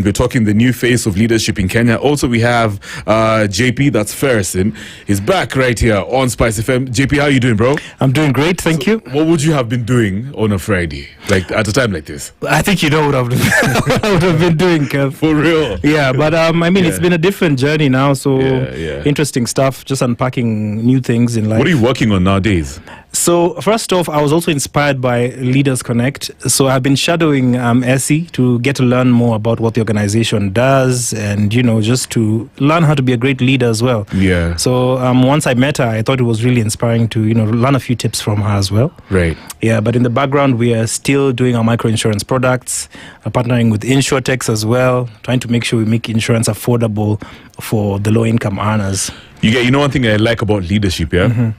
and we're talking the new face of leadership in Kenya. Also, we have JP, that's Ferguson. He's back right here on SpiceFM. JP, how are you doing, bro? I'm doing great, thank you. What would you have been doing on a Friday, like at a time like this? I think you know what I would have been doing, Kev. For real? Yeah, but it's been a different journey now, so interesting stuff, just unpacking new things in life. What are you working on nowadays? So first off, I was also inspired by Leaders Connect. So I've been shadowing Essy to get to learn more about what the organization does and, just to learn how to be a great leader as well. Yeah. So once I met her, I thought it was really inspiring to, learn a few tips from her as well. Right. Yeah, but in the background, we are still doing our microinsurance products, partnering with InsurTechs as well, trying to make sure we make insurance affordable for the low-income earners. You know one thing I like about leadership, yeah? Mm-hmm.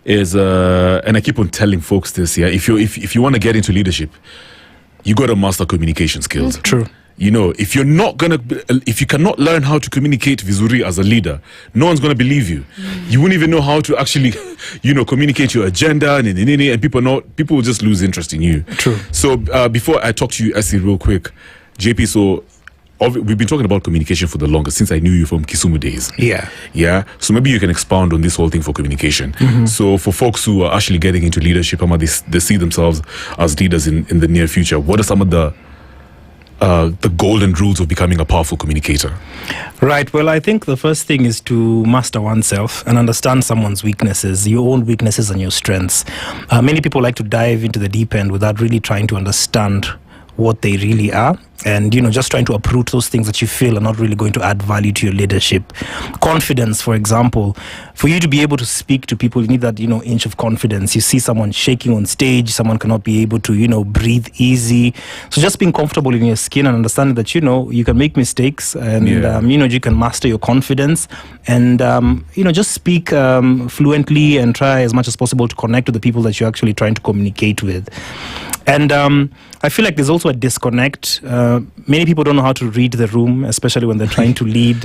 Is and I keep on telling folks this, yeah, if you want to get into leadership, you got to master communication skills. True. If you cannot learn how to communicate vizuri as a leader, no one's going to believe you. You won't even know how to actually communicate your agenda, and people will just lose interest in you. True. So before I talk to you, Essy, real quick, JP, so we've been talking about communication for the longest, since I knew you from Kisumu days. Yeah. So maybe you can expound on this whole thing for communication. Mm-hmm. So for folks who are actually getting into leadership, they see themselves as leaders in the near future, what are some of the golden rules of becoming a powerful communicator? Right. Well, I think the first thing is to master oneself and understand someone's weaknesses, your own weaknesses and your strengths. Many people like to dive into the deep end without really trying to understand what they really are, and just trying to uproot those things that you feel are not really going to add value to your leadership. Confidence, for example, for you to be able to speak to people, you need that inch of confidence. You see someone shaking on stage, someone cannot be able to breathe easy. So just being comfortable in your skin and understanding that you can make mistakes, and you can master your confidence, and just speak fluently and try as much as possible to connect with the people that you're actually trying to communicate with. And I feel like there's also a disconnect. Many people don't know how to read the room, especially when they're trying to lead.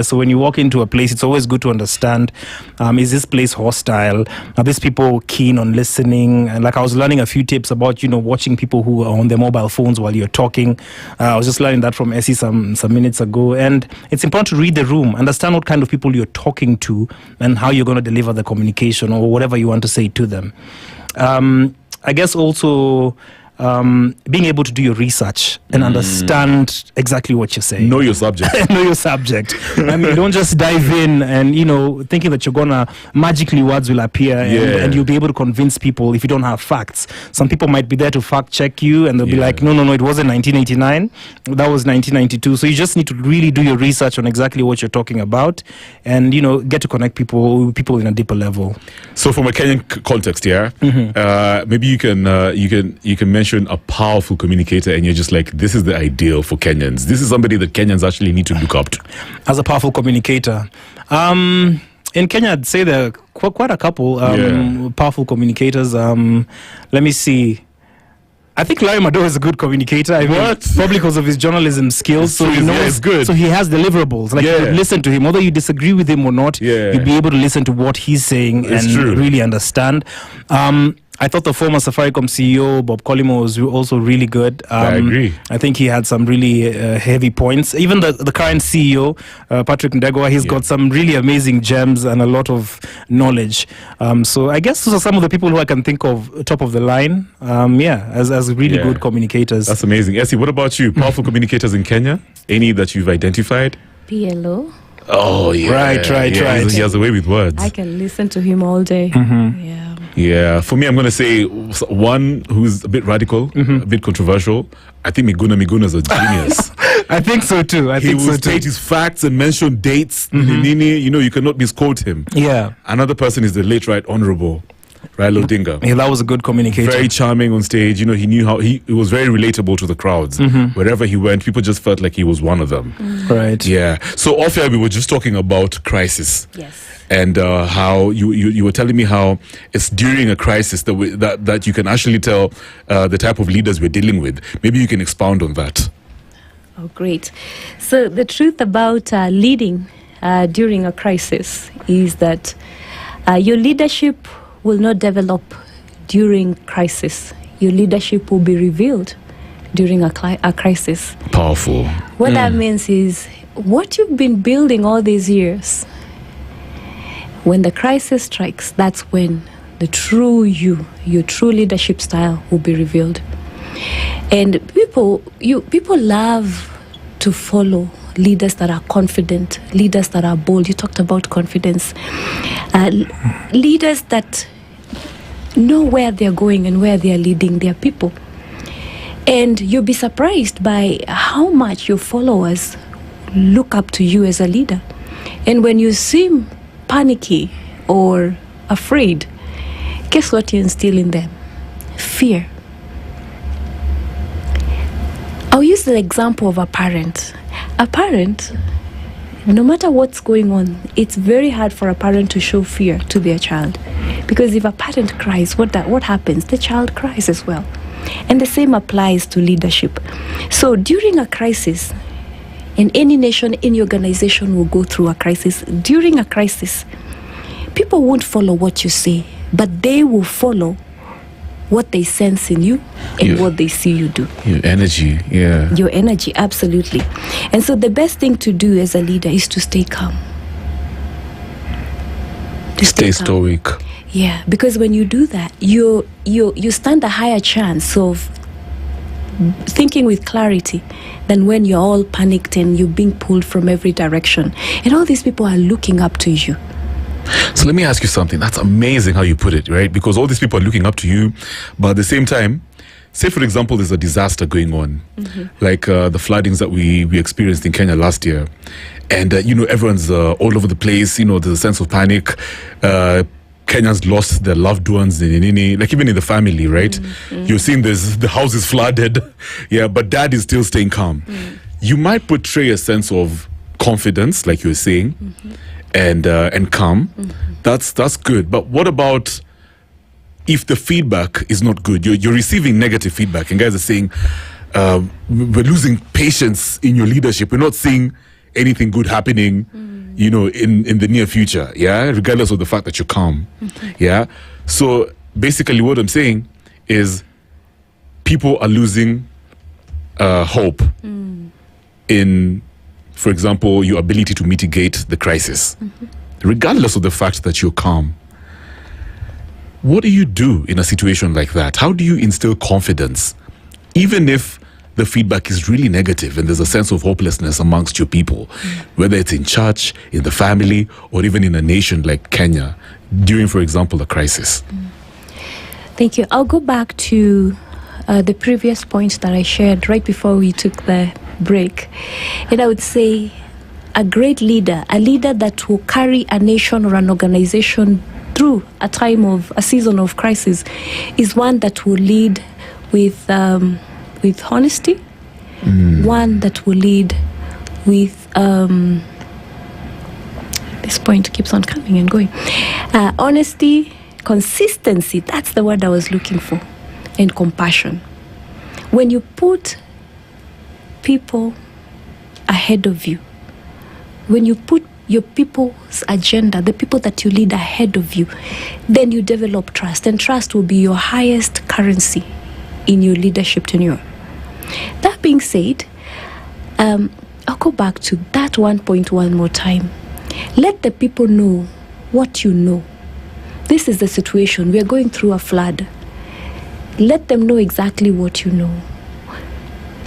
So when you walk into a place, it's always good to understand, is this place hostile? Are these people keen on listening? And like I was learning a few tips about, watching people who are on their mobile phones while you're talking. I was just learning that from Essy some minutes ago. And it's important to read the room, understand what kind of people you're talking to and how you're going to deliver the communication or whatever you want to say to them. I guess also being able to do your research and understand exactly what you're saying. Know your subject. Know your subject. Don't just dive in and, thinking that you're going to magically words will appear and you'll be able to convince people if you don't have facts. Some people might be there to fact check you and they'll be like, no, it wasn't 1989. That was 1992. So you just need to really do your research on exactly what you're talking about and, get to connect people in a deeper level. So from a Kenyan context, maybe you can mention a powerful communicator and you're just like, this is the ideal for Kenyans. This is somebody that Kenyans actually need to look up to. As a powerful communicator. In Kenya, I'd say there are quite a couple powerful communicators. Let me see. I think Larry Madowo is a good communicator. Probably because of his journalism skills. So he knows. Good. So he has deliverables. Like you could listen to him, whether you disagree with him or not. You'll be able to listen to what he's saying really understand. I thought the former Safaricom CEO, Bob Collymore, was also really good. I agree. I think he had some really heavy points. Even the current CEO, Patrick Ndegwa, he's got some really amazing gems and a lot of knowledge. So I guess those are some of the people who I can think of top of the line. As really good communicators. That's amazing. Essy, what about you? Powerful communicators in Kenya? Any that you've identified? PLO. Oh, yeah. Right. He has a way with words. I can listen to him all day. Mm-hmm. Yeah, for me, I'm going to say one who's a bit radical, a bit controversial. I think Miguna's a genius. I think so too. He will state his facts and mention dates. You cannot misquote him. Yeah. Another person is the late Right Honorable Raila Odinga. Yeah, that was a good communicator. Very charming on stage. He knew how he was very relatable to the crowds. Wherever he went, people just felt like he was one of them. Right. Yeah. So off air, we were just talking about crisis. Yes. And how you were telling me how it's during a crisis that you can actually tell the type of leaders we're dealing with. Maybe you can expound on that. Oh, great. So the truth about leading during a crisis is that your leadership will not develop during crisis. Your leadership will be revealed during a crisis. Powerful. What that means is what you've been building all these years, when the crisis strikes, that's when the true you, your true leadership style will be revealed. And people love to follow leaders that are confident, leaders that are bold. You talked about confidence. Leaders that know where they're going and where they're leading their people. And you'll be surprised by how much your followers look up to you as a leader. And when you seem panicky or afraid, guess what you instill in them? Fear. I'll use the example of a parent. A parent, no matter what's going on, it's very hard for a parent to show fear to their child. Because if a parent cries, what happens? The child cries as well. And the same applies to leadership. So during a crisis, and any nation, any organization will go through a crisis. During a crisis, people won't follow what you say, but they will follow what they sense in you and what they see you do. Your energy, yeah. Your energy, absolutely. And so the best thing to do as a leader is to stay calm. To stay stoic. Yeah, because when you do that, you stand a higher chance of thinking with clarity than when you're all panicked and you're being pulled from every direction. And all these people are looking up to you. So let me ask you something. That's amazing how you put it, right? Because all these people are looking up to you, but at the same time, say for example, there's a disaster going on, like the floodings that we experienced in Kenya last year, and everyone's all over the place. There's a sense of panic. Kenyans lost their loved ones, like even in the family, right? You're seeing the house is flooded, yeah, but dad is still staying calm. You might portray a sense of confidence, like you were saying, and calm. That's good. But what about if the feedback is not good? You're receiving negative feedback, and guys are saying we're losing patience in your leadership. We're not seeing anything good happening. In the near future, yeah, regardless of the fact that you're calm, yeah. So basically what I'm saying is people are losing hope in, for example, your ability to mitigate the crisis, regardless of the fact that you're calm. What do you do in a situation like that? How do you instill confidence, even if the feedback is really negative and there's a sense of hopelessness amongst your people, whether it's in church, in the family, or even in a nation like Kenya, during, for example, a crisis? Thank you. I'll go back to the previous point that I shared right before we took the break. And I would say a great leader, a leader that will carry a nation or an organization through a season of crisis, is one that will lead with honesty, one that will lead with this point keeps on coming and going. Honesty, consistency, that's the word I was looking for, and compassion. When you put people ahead of you, when you put your people's agenda, the people that you lead ahead of you, then you develop trust, and trust will be your highest currency in your leadership tenure. That being said, I'll go back to that 1 point one more time. Let the people know what you know. This is the situation. We are going through a flood. Let them know exactly what you know.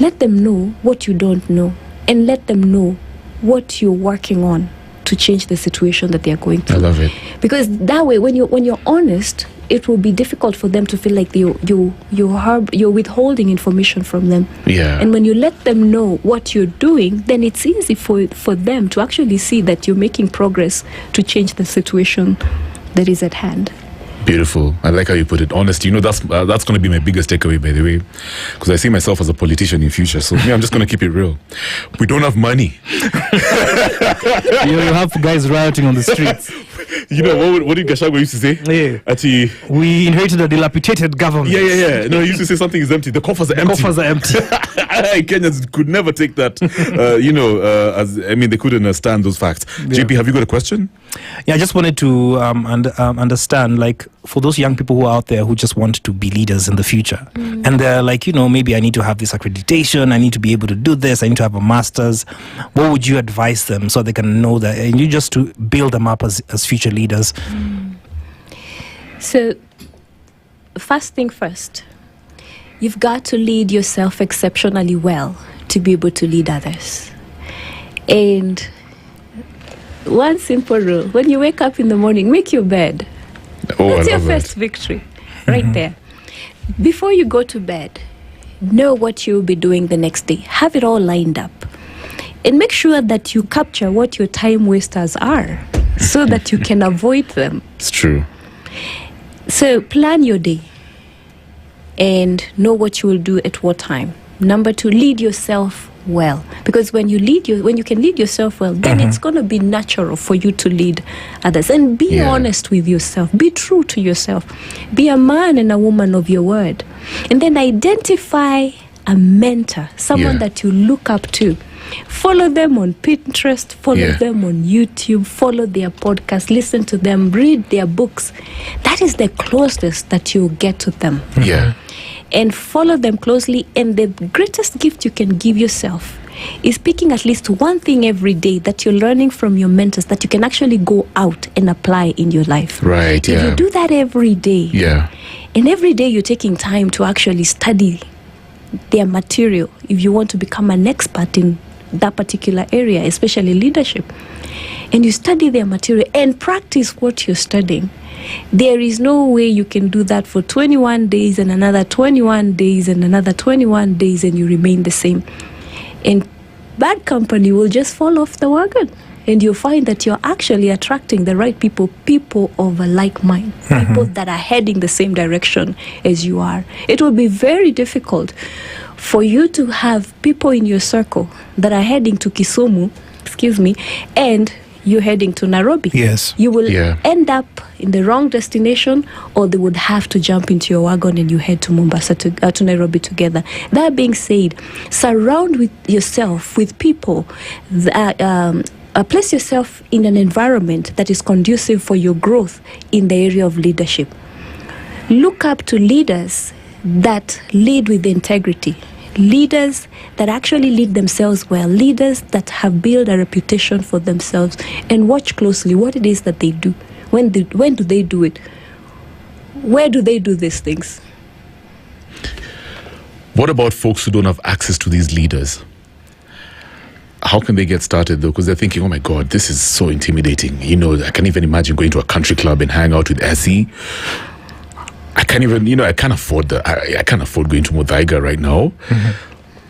Let them know what you don't know. And let them know what you're working on to change the situation that they are going through. I love it. Because that way, when you're honest, it will be difficult for them to feel like you're withholding information from them. Yeah. And when you let them know what you're doing, then it's easy for them to actually see that you're making progress to change the situation that is at hand. Beautiful. I like how you put it. Honesty. That's going to be my biggest takeaway, by the way, because I see myself as a politician in future. So I'm just going to keep it real. We don't have money. You have guys rioting on the streets. What did Gachagua used to say? Yeah. We inherited a dilapidated government. Yeah. No, he used to say something is empty. The coffers are empty. Kenyans could never take that. They couldn't stand those facts. Yeah. JP, have you got a question? Yeah, I just wanted to understand, like, for those young people who are out there who just want to be leaders in the future, and they're like, maybe I need to have this accreditation, I need to be able to do this, I need to have a master's, what would you advise them so they can know that, and you just to build them up as future leaders? So, first thing first, you've got to lead yourself exceptionally well to be able to lead others. And one simple rule, when you wake up in the morning, make your bed. That's your first victory, right there. Before you go to bed, know what you'll be doing the next day. Have it all lined up. And make sure that you capture what your time wasters are so that you can avoid them. It's true. So plan your day and know what you will do at what time. Number 2, lead yourself well, because when you can lead yourself well, then it's going to be natural for you to lead others. And be honest with yourself, be true to yourself, be a man and a woman of your word, and then identify a mentor, someone that you look up to. Follow them on Pinterest, follow them on YouTube, follow their podcast, listen to them, read their books. That is the closest that you'll get to them. And follow them closely. And the greatest gift you can give yourself is picking at least one thing every day that you're learning from your mentors that you can actually go out and apply in your life. Right, If you do that every day, and every day you're taking time to actually study their material, if you want to become an expert in that particular area, especially leadership, and you study their material and practice what you're studying, there is no way you can do that for 21 days and another 21 days and another 21 days and you remain the same. And bad company will just fall off the wagon. And you'll find that you're actually attracting the right people of a like mind, people that are heading the same direction as you are. It will be very difficult for you to have people in your circle that are heading to Kisumu, and you're heading to Nairobi. Yes. You will end up in the wrong destination, or they would have to jump into your wagon and you head to Mombasa to Nairobi together. That being said, surround yourself with people that place yourself in an environment that is conducive for your growth in the area of leadership. Look up to leaders that lead with integrity, leaders that actually lead themselves well, leaders that have built a reputation for themselves, and watch closely what it is that they do. When do they do it? Where do they do these things? What about folks who don't have access to these leaders? How can they get started, though? Because they're thinking, oh my God, this is so intimidating. I can't even imagine going to a country club and hang out with Essy. I can't even, I can't afford that. I can't afford going to Muthaiga right now.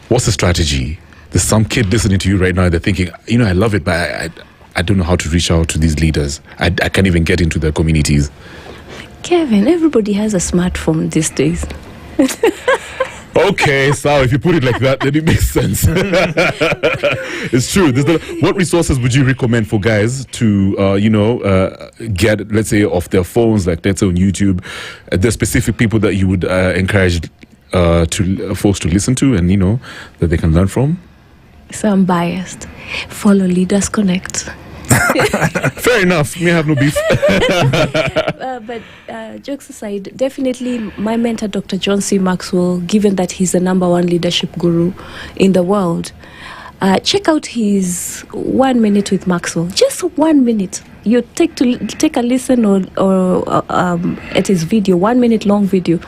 What's the strategy? There's some kid listening to you right now. They're thinking, I love it, but I don't know how to reach out to these leaders. I can't even get into their communities. Kevin, everybody has a smartphone these days. Okay, so if you put it like that, then it makes sense. It's true. What resources would you recommend for guys to, get, let's say, off their phones, like let's say on YouTube? There's specific people that you would encourage folks to listen to and, that they can learn from? So I'm biased. Follow Leaders Connect. Fair enough. Me have no beef. But jokes aside, definitely my mentor, Dr. John C. Maxwell, given that he's the #1 leadership guru in the world, check out his 1 minute with Maxwell. Just 1 minute. You take a listen or at his video, 1 minute long video,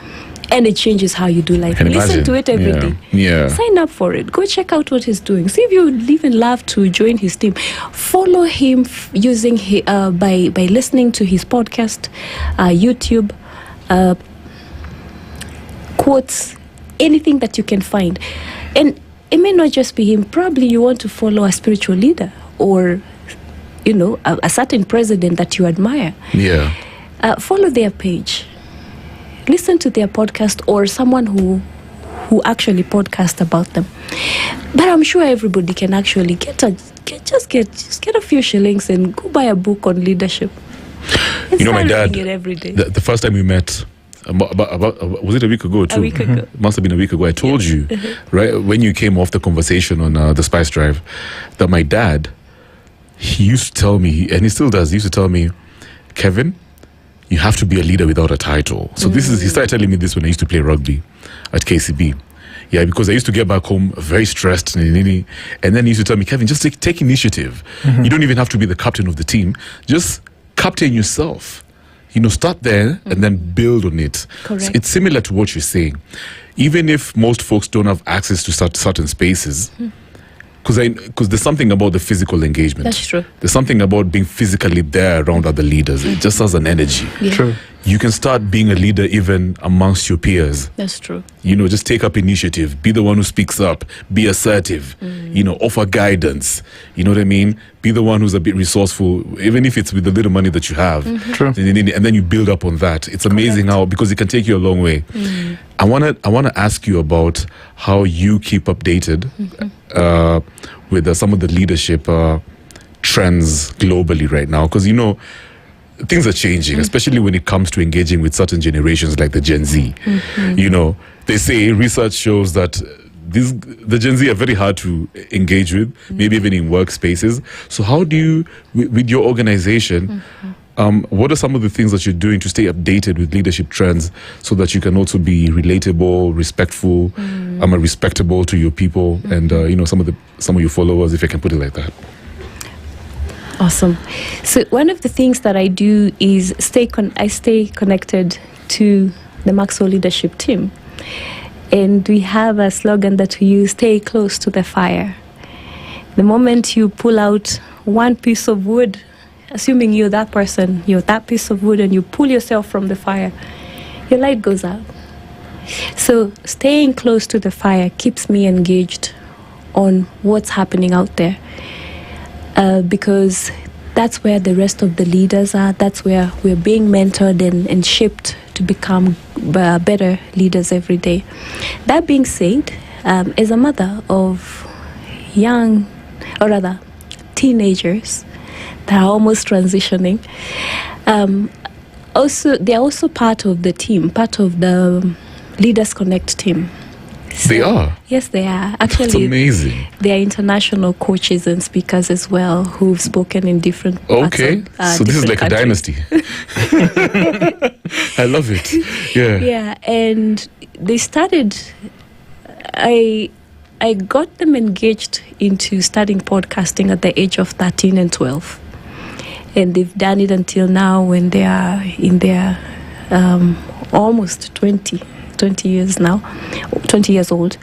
and it changes how you do life. Listen to it every day. Yeah. Sign up for it. Go check out what he's doing. See if you would even love to join his team. Follow him using by listening to his podcast, YouTube, quotes, anything that you can find. And it may not just be him. Probably you want to follow a spiritual leader or, a certain president that you admire. Yeah. Follow their page. Listen to their podcast or someone who actually podcast about them. But I'm sure everybody can actually get a few shillings and go buy a book on leadership. My dad, it every day. The first time we met, about was it a week ago too? A week ago. Must have been a week ago. I told you, right, when you came off the conversation on the Spice Drive, that my dad, he used to tell me, and he still does, he used to tell me, Kevin, you have to be a leader without a title. So he started telling me this when I used to play rugby at KCB. Yeah, because I used to get back home very stressed, and then he used to tell me, Kevin, just take initiative. You don't even have to be the captain of the team. Just captain yourself. Start there and then build on it. Correct. So it's similar to what you're saying. Even if most folks don't have access to certain spaces, because there's something about the physical engagement. That's true. There's something about being physically there around other leaders. It just has an energy. Yeah. True. You can start being a leader even amongst your peers. That's true. Just take up initiative. Be the one who speaks up. Be assertive. Offer guidance. You know what I mean? Be the one who's a bit resourceful, even if it's with the little money that you have. True. And then you build up on that. It's amazing because it can take you a long way. I wanna ask you about how you keep updated with some of the leadership trends globally right now, because things are changing, especially when it comes to engaging with certain generations like the Gen Z. They say research shows that the Gen Z are very hard to engage with, maybe even in workspaces. So how do you, with your organization, what are some of the things that you're doing to stay updated with leadership trends so that you can also be relatable, respectful, respectable to your people and some of your followers, if I can put it like that? Awesome. So one of the things that I do is I stay connected to the Maxwell leadership team. And we have a slogan that we use, stay close to the fire. The moment you pull out one piece of wood, assuming you're that person, you're that piece of wood, and you pull yourself from the fire, your light goes out. So staying close to the fire keeps me engaged on what's happening out there. Because that's where the rest of the leaders are. That's where we're being mentored and shaped to become better leaders every day. That being said, as a mother of teenagers that are almost transitioning, they're also part of the team, part of the Leaders Connect team. So, they are? Yes, they are. Actually, that's amazing. They are international coaches and speakers as well who've spoken in different parts of, so this is like countries. A dynasty. I love it. Yeah. Yeah, and they started, I got them engaged into studying podcasting at the age of 13 and 12. And they've done it until now when they are in their almost 20 years now, 20 years old.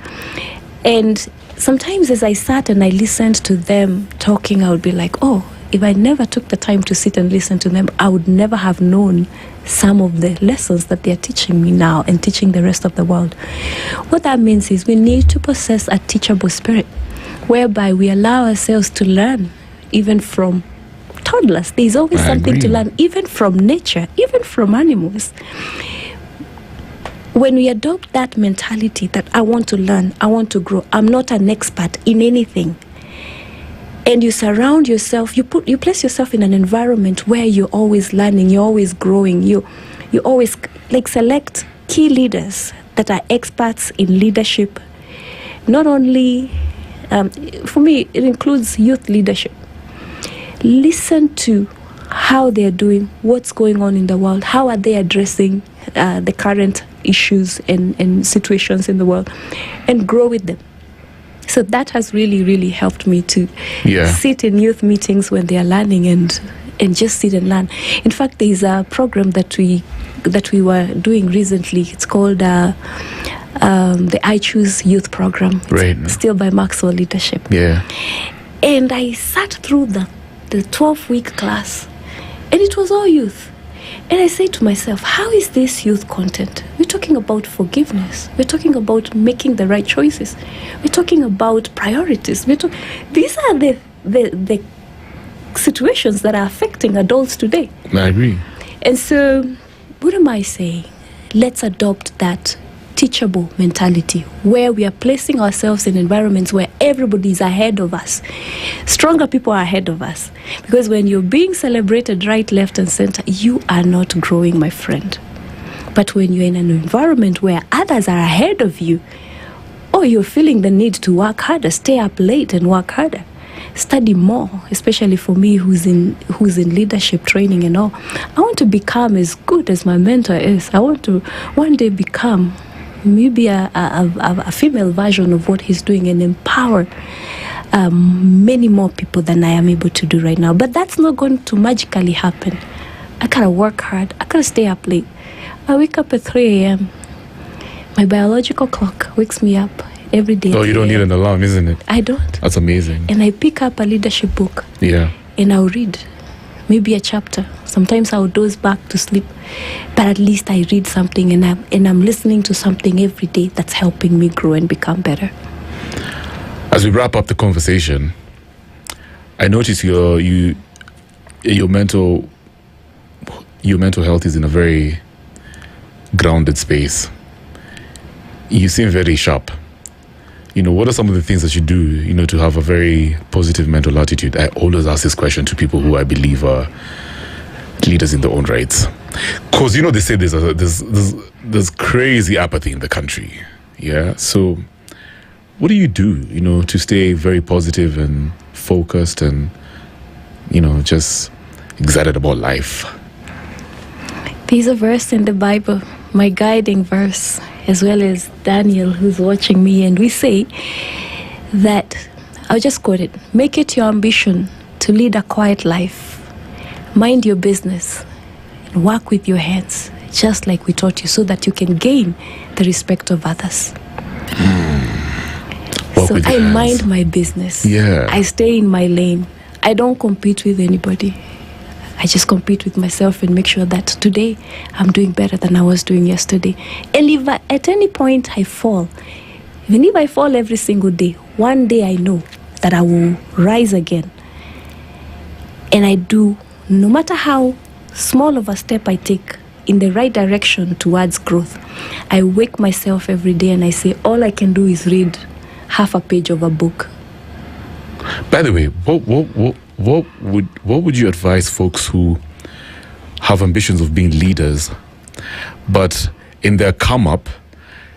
And sometimes as I sat and I listened to them talking, I would be like, oh, if I never took the time to sit and listen to them, I would never have known some of the lessons that they're teaching me now and teaching the rest of the world. What that means is we need to possess a teachable spirit, whereby we allow ourselves to learn even from toddlers. There's always something to learn, even from nature, even from animals. When we adopt that mentality that I want to learn, I want to grow, I'm not an expert in anything, and you surround yourself, you place yourself in an environment where you're always learning, you're always growing, you always select key leaders that are experts in leadership. Not only, for me, it includes youth leadership. Listen to how they're doing, what's going on in the world, how are they addressing the current issues and situations in the world, and grow with them. So that has really, really helped me to sit in youth meetings when they are learning and just sit and learn. In fact, there is a program that we were doing recently. It's called the I Choose Youth Program. It's still by Maxwell Leadership. Yeah. And I sat through the 12-week class, and it was all youth. And I say to myself, how is this youth content? We're talking about forgiveness. We're talking about making the right choices. We're talking about priorities. These are the situations that are affecting adults today. I agree. And so, what am I saying? Let's adopt that teachable mentality where we are placing ourselves in environments where everybody is ahead of us. Stronger people are ahead of us. Because when you're being celebrated right, left, and center, you are not growing, my friend. But when you're in an environment where others are ahead of you, or you're feeling the need to work harder, stay up late and work harder, study more, especially for me who's in leadership training and all. I want to become as good as my mentor is. I want to one day become maybe a female version of what he's doing and empower many more people than I am able to do right now. But that's not going to magically happen. I gotta work hard. I gotta stay up late. I wake up at 3 a.m. My biological clock wakes me up every day. Oh, you don't need an alarm, isn't it? I don't. That's amazing. And I pick up a leadership book. Yeah. And I'll read maybe a chapter. Sometimes I'll doze back to sleep. But at least I read something and I'm listening to something every day that's helping me grow and become better. As we wrap up the conversation, I notice your mental health is in a very grounded space. You seem very sharp. What are some of the things that you do, to have a very positive mental attitude? I always ask this question to people who I believe are leaders in their own rights. Because, they say there's crazy apathy in the country. Yeah. So what do you do, to stay very positive and focused and, just excited about life? There's a verse in the Bible, my guiding verse, as well as Daniel, who's watching me, and we say that, I'll just quote it, make it your ambition to lead a quiet life, mind your business, and work with your hands, just like we taught you, so that you can gain the respect of others. So I mind my business. Yeah. I stay in my lane. I don't compete with anybody. I just compete with myself and make sure that today I'm doing better than I was doing yesterday. And if at any point I fall, even if I fall every single day, one day I know that I will rise again. And I do, no matter how small of a step I take in the right direction towards growth, I wake myself every day and I say, all I can do is read half a page of a book. By the way, what would you advise folks who have ambitions of being leaders, but in their come up,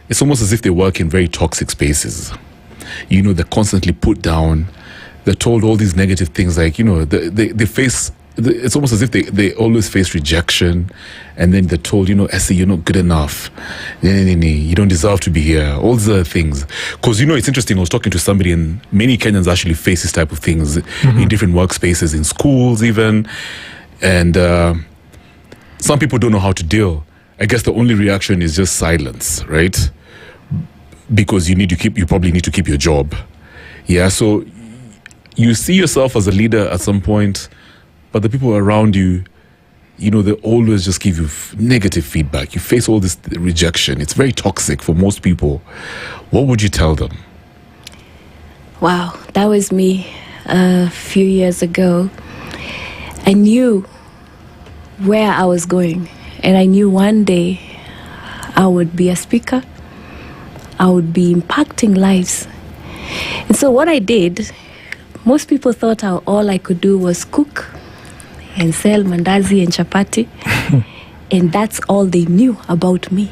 it's almost as if they work in very toxic spaces? They're constantly put down. They're told all these negative things, like, they face. It's almost as if they always face rejection, and then they're told, Essy, you're not good enough. You don't deserve to be here. All these other things. Because, it's interesting. I was talking to somebody, and many Kenyans actually face this type of things in different workspaces, in schools even. And some people don't know how to deal. I guess the only reaction is just silence, right? Because you probably need to keep your job. Yeah, so you see yourself as a leader at some point, but the people around you, they always just give you negative feedback. You face all this rejection. It's very toxic for most people. What would you tell them? Wow, that was me a few years ago. I knew where I was going, and I knew one day I would be a speaker. I would be impacting lives. And so what I did, most people thought all I could do was cook and sell mandazi and chapati. And that's all they knew about me.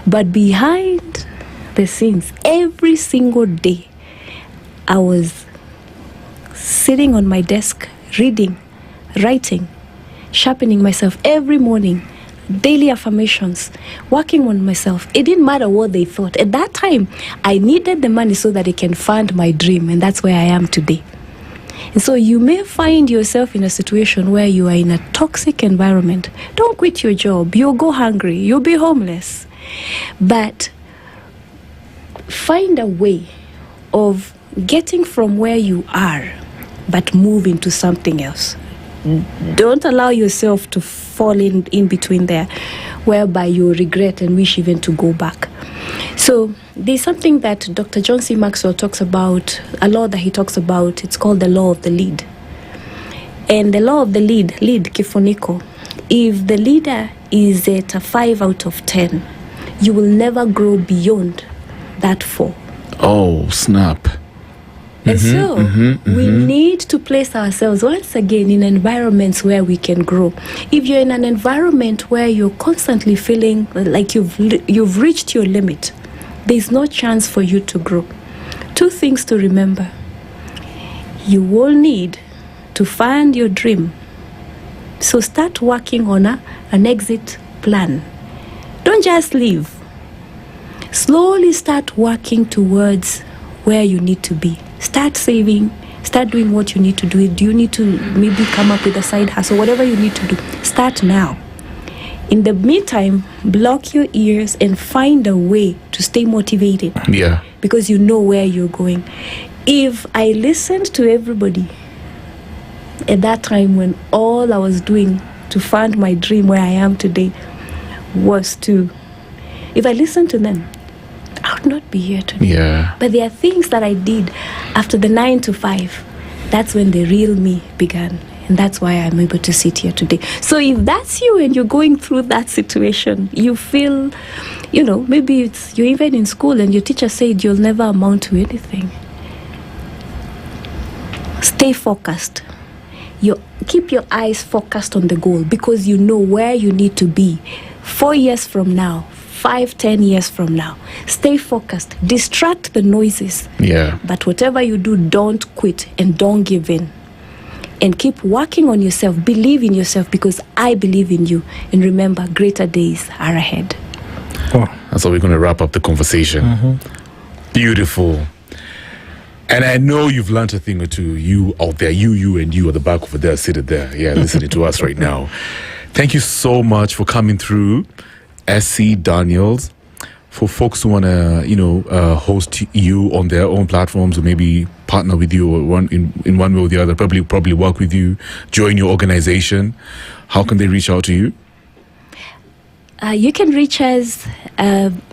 But behind the scenes, every single day, I was sitting on my desk, reading, writing, sharpening myself every morning, daily affirmations, working on myself. It didn't matter what they thought. At that time, I needed the money so that I can fund my dream, and that's where I am today. And so you may find yourself in a situation where you are in a toxic environment. Don't quit your job. You'll go hungry. You'll be homeless. But find a way of getting from where you are, but move into something else. Don't allow yourself to fall in between there, whereby you regret and wish even to go back. So there's something that Dr. John C. Maxwell talks about, a law that he talks about. It's called the law of the lead. And the law of the lead kifuniko, if the leader is at a 5 out of 10, you will never grow beyond that 4. Oh, snap. And we need to place ourselves once again in environments where we can grow. If you're in an environment where you're constantly feeling like you've reached your limit, there's no chance for you to grow. 2 things to remember. you will need to find your dream. So start working on an exit plan. Don't just leave. Slowly start working towards where you need to be. Start saving. Start doing what you need to do. Do you need to maybe come up with a side hustle? Whatever you need to do, start now. In the meantime, block your ears and find a way to stay motivated. Yeah. Because you know where you're going. If I listened to everybody at that time when all I was doing to find my dream where I am today was to, if I listened to them, I would not be here today. Yeah. But there are things that I did after the 9 to 5. That's when the real me began. And that's why I'm able to sit here today. So if that's you and you're going through that situation, you feel, maybe you're even in school and your teacher said you'll never amount to anything. Stay focused. Keep your eyes focused on the goal because you know where you need to be 4 years from now, 5, 10 years from now. Stay focused. Distract the noises. Yeah. But whatever you do, don't quit and don't give in. And keep working on yourself. Believe in yourself because I believe in you. And remember, greater days are ahead. Oh, that's how we're going to wrap up the conversation. Mm-hmm. Beautiful. And I know you've learned a thing or two. You out there, you at the back over there, seated there. Yeah, listening to us right now. Thank you so much for coming through, Essy Daniels. For folks who want to, host you on their own platforms or maybe partner with you or in one way or the other, probably work with you, join your organization, how can they reach out to you? You can reach us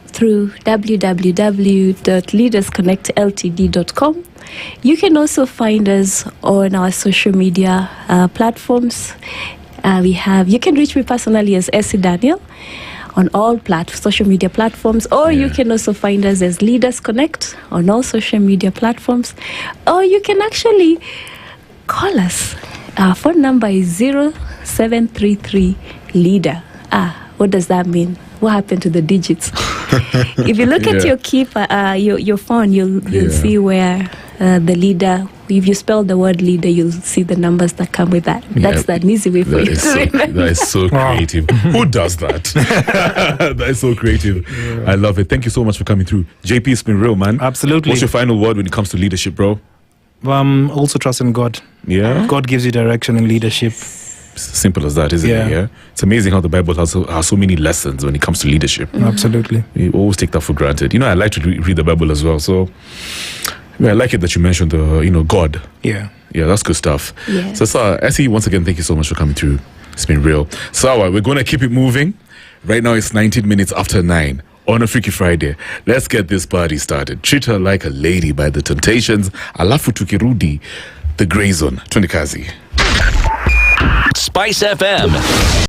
through www.leadersconnectltd.com. You can also find us on our social media platforms. You can reach me personally as Essy Daniel on all social media platforms, or you can also find us as Leaders Connect on all social media platforms, or you can actually call us. Our phone number is 0733 leader. What does that mean? What happened to the digits? If you look at your phone, you'll see where the leader. If you spell the word leader, you'll see the numbers that come with that. That's an easy way for you to remember. That is so creative. Who does that? That is so creative. Yeah. I love it. Thank you so much for coming through. JP, it's been real, man. Absolutely. What's your final word when it comes to leadership, bro? Also trust in God. Yeah. God gives you direction in leadership. Simple as that, isn't it? Yeah. It's amazing how the Bible has so many lessons when it comes to leadership. Absolutely. We always take that for granted. I like to read the Bible as well. So I like it that you mentioned the, God. Yeah. Yeah, that's good stuff. Yes. So, Essy, once again, thank you so much for coming through. It's been real. Sawa, we're going to keep it moving. Right now, it's 19 minutes after 9 on a Freaky Friday. Let's get this party started. Treat Her Like a Lady by The Temptations. Alafu tukirudi, The Grey Zone. Twende kazi. SpiceFM.